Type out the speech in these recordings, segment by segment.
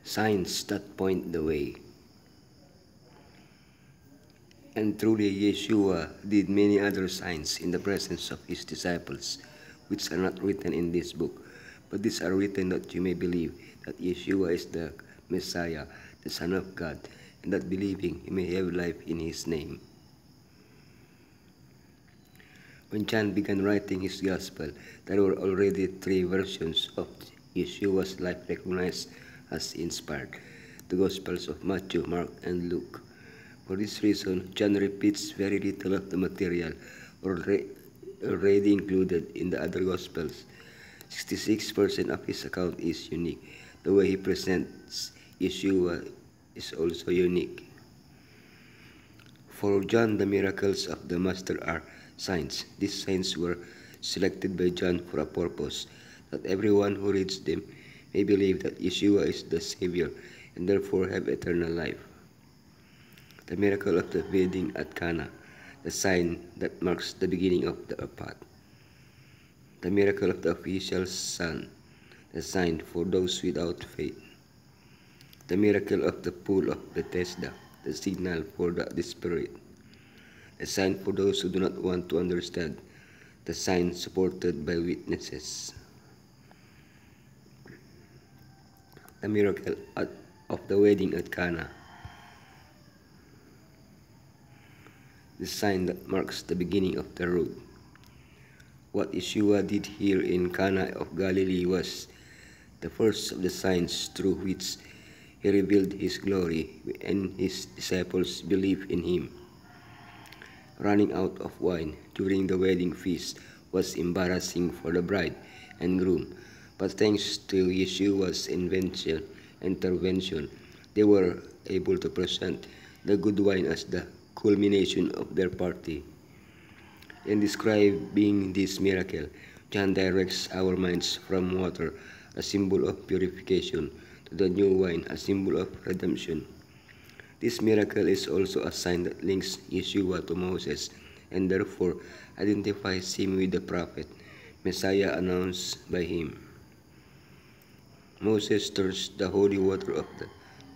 Signs that point the way. And truly Yeshua did many other signs in the presence of his disciples, which are not written in this book, but these are written that you may believe that Yeshua is the Messiah, the Son of God, and that believing you may have life in his name. When John began writing his gospel, there were already 3 versions of Yeshua's life recognized as inspired: the Gospels of Matthew, Mark, and Luke. For this reason, John repeats very little of the material already included in the other Gospels. 66% of his account is unique. The way he presents Yeshua is also unique. For John, the miracles of the Master are signs. These signs were selected by John for a purpose, that everyone who reads them may believe that Yeshua is the Savior and therefore have eternal life. The miracle of the wedding at Cana, the sign that marks the beginning of the path. The miracle of the official son, the sign for those without faith. The miracle of the pool of Bethesda, the signal for the desperate. A sign for those who do not want to understand, the sign supported by witnesses. The miracle of the wedding at Cana, the sign that marks the beginning of the road. What Yeshua did here in Cana of Galilee was the first of the signs through which he revealed his glory, and his disciples believed in him. Running out of wine during the wedding feast was embarrassing for the bride and groom, but thanks to Yeshua's intervention, they were able to present the good wine as the culmination of their party. In describing this miracle, John directs our minds from water, a symbol of purification, to the new wine, a symbol of redemption. This miracle is also a sign that links Yeshua to Moses and therefore identifies him with the prophet, Messiah announced by him. Moses turns the holy water of the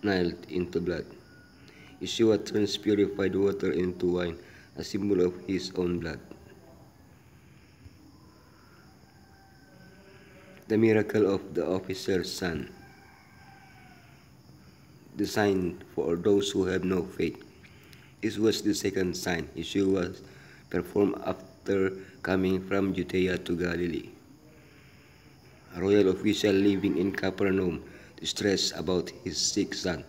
Nile into blood. Yeshua turns purified water into wine, a symbol of his own blood. The miracle of the officer's son, the sign for those who have no faith. This was the second sign Yeshua performed after coming from Judea to Galilee. A royal official living in Capernaum, distressed about his sick son,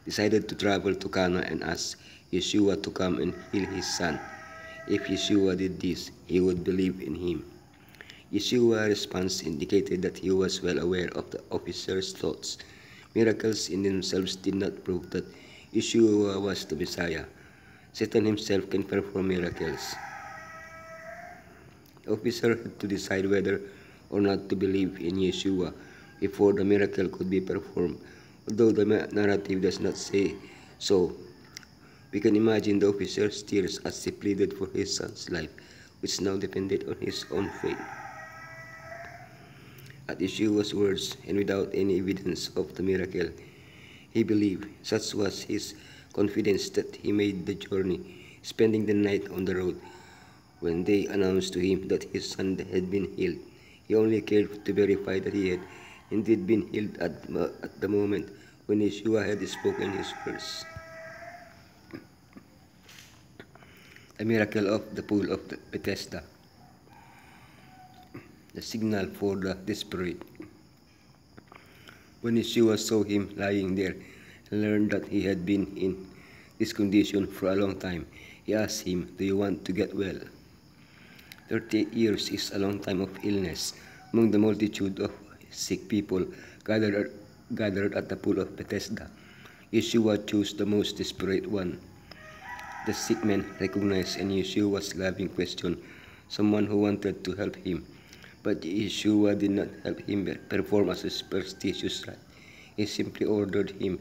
decided to travel to Cana and ask Yeshua to come and heal his son. If Yeshua did this, he would believe in him. Yeshua's response indicated that he was well aware of the officer's thoughts. Miracles in themselves did not prove that Yeshua was the Messiah. Satan himself can perform miracles. The officer had to decide whether or not to believe in Yeshua before the miracle could be performed, although the narrative does not say so. We can imagine the officer's tears as he pleaded for his son's life, which now depended on his own faith. At Yeshua's words, and without any evidence of the miracle, he believed. Such was his confidence that he made the journey, spending the night on the road. When they announced to him that his son had been healed, he only cared to verify that he had indeed been healed at the moment when Yeshua had spoken his words. The miracle of the pool of Bethesda, the signal for the desperate. When Yeshua saw him lying there and learned that he had been in this condition for a long time, he asked him, "Do you want to get well?" 38 years is a long time of illness. Among the multitude of sick people gathered at the pool of Bethesda, Yeshua chose the most desperate one. The sick man recognized in Yeshua's loving question someone who wanted to help him. But Yeshua did not help him perform a superstitious rite. He simply ordered him,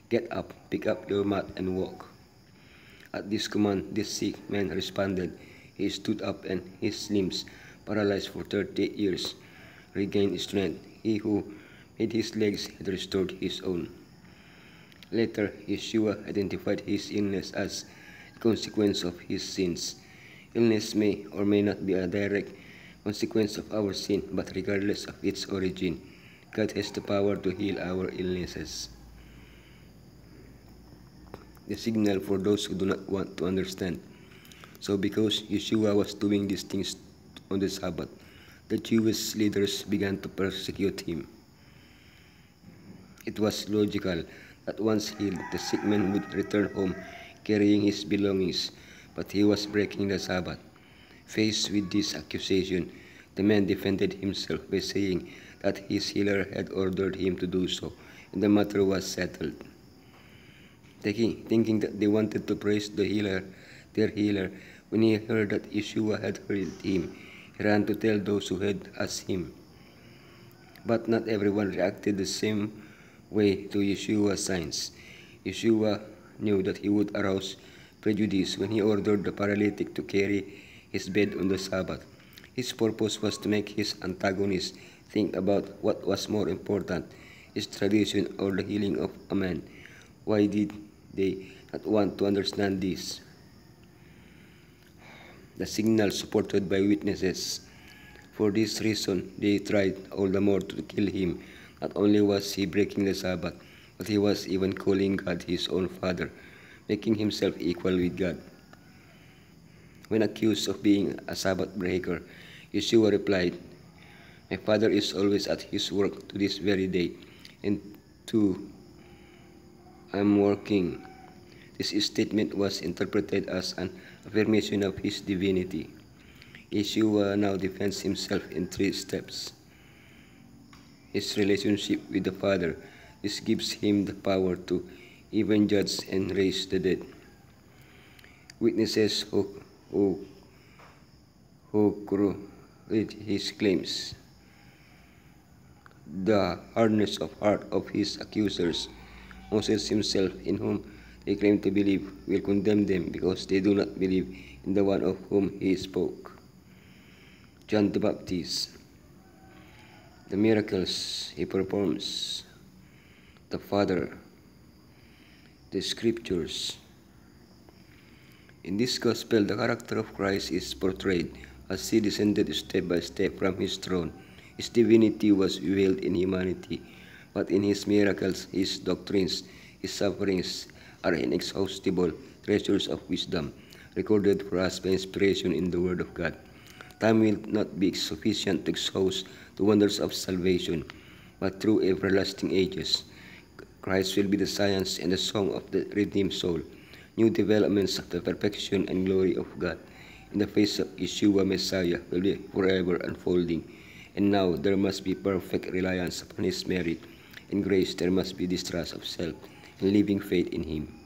"Get up, pick up your mat, and walk." At this command, this sick man responded. He stood up, and his limbs, paralyzed for 38 years, regained strength. He who made his legs had restored his own. Later, Yeshua identified his illness as a consequence of his sins. Illness may or may not be a direct consequence of our sin, but regardless of its origin, God has the power to heal our illnesses. The signal for those who do not want to understand. So because Yeshua was doing these things on the Sabbath, the Jewish leaders began to persecute him. It was logical that once healed, the sick man would return home carrying his belongings, but he was breaking the Sabbath. Faced with this accusation, the man defended himself by saying that his healer had ordered him to do so, and the matter was settled. Thinking that they wanted to praise their healer, when he heard that Yeshua had healed him, he ran to tell those who had asked him. But not everyone reacted the same way to Yeshua's signs. Yeshua knew that he would arouse prejudice when he ordered the paralytic to carry his bed on the Sabbath. His purpose was to make his antagonists think about what was more important, his tradition or the healing of a man. Why did they not want to understand this? The signal supported by witnesses. For this reason, they tried all the more to kill him. Not only was he breaking the Sabbath, but he was even calling God his own Father, making himself equal with God. When accused of being a Sabbath breaker, Yeshua replied, "My Father is always at his work to this very day, and too I am working." This statement was interpreted as an affirmation of his divinity. Yeshua now defends himself in 3 steps. His relationship with the Father. This gives him the power to even judge and raise the dead. Witnesses who corroborate his claims. The hardness of heart of his accusers. Moses himself, in whom they claim to believe, will condemn them because they do not believe in the one of whom he spoke. John the Baptist. The miracles he performs. The Father. The Scriptures. In this Gospel, the character of Christ is portrayed as he descended step by step from his throne. His divinity was revealed in humanity, but in his miracles, his doctrines, his sufferings are inexhaustible treasures of wisdom, recorded for us by inspiration in the Word of God. Time will not be sufficient to exhaust the wonders of salvation, but through everlasting ages, Christ will be the science and the song of the redeemed soul, new developments of the perfection and glory of God. In the face of Yeshua Messiah will be forever unfolding, and now there must be perfect reliance upon his merit. In grace there must be distrust of self and living faith in him.